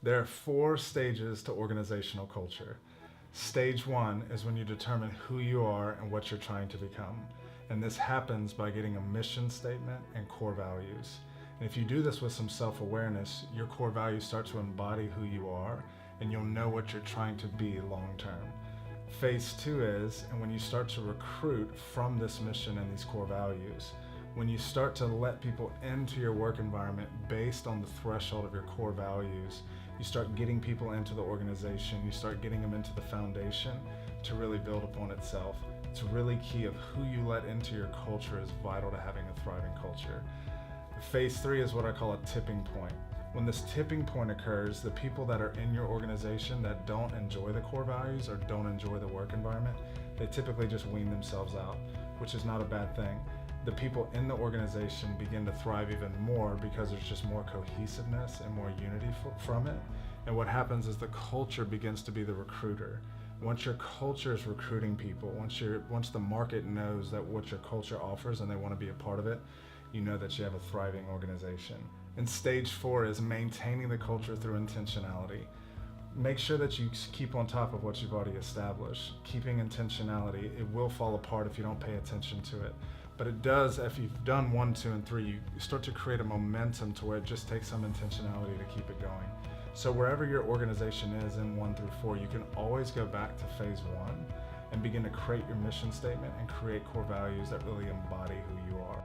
There are 4 stages to organizational culture. Stage 1 is when you determine who you are and what you're trying to become. And this happens by getting a mission statement and core values. And if you do this with some self-awareness, your core values start to embody who you are, and you'll know what you're trying to be long term. Phase 2 is, and when you start to recruit from this mission and these core values, when you start to let people into your work environment based on the threshold of your core values, you start getting people into the organization, you start getting them into the foundation to really build upon itself. It's really key of who you let into your culture is vital to having a thriving culture. Phase 3 is what I call a tipping point. When this tipping point occurs, the people that are in your organization that don't enjoy the core values or don't enjoy the work environment, they typically just wean themselves out, which is not a bad thing. The people in the organization begin to thrive even more because there's just more cohesiveness and more unity from it. And what happens is the culture begins to be the recruiter. Once your culture is recruiting people, once the market knows that what your culture offers and they want to be a part of it, you know that you have a thriving organization. And stage 4 is maintaining the culture through intentionality. Make sure that you keep on top of what you've already established. Keeping intentionality, it will fall apart if you don't pay attention to it. But it does, if you've done 1, 2, and 3, you start to create a momentum to where it just takes some intentionality to keep it going. So wherever your organization is in 1 through 4, you can always go back to phase 1 and begin to create your mission statement and create core values that really embody who you are.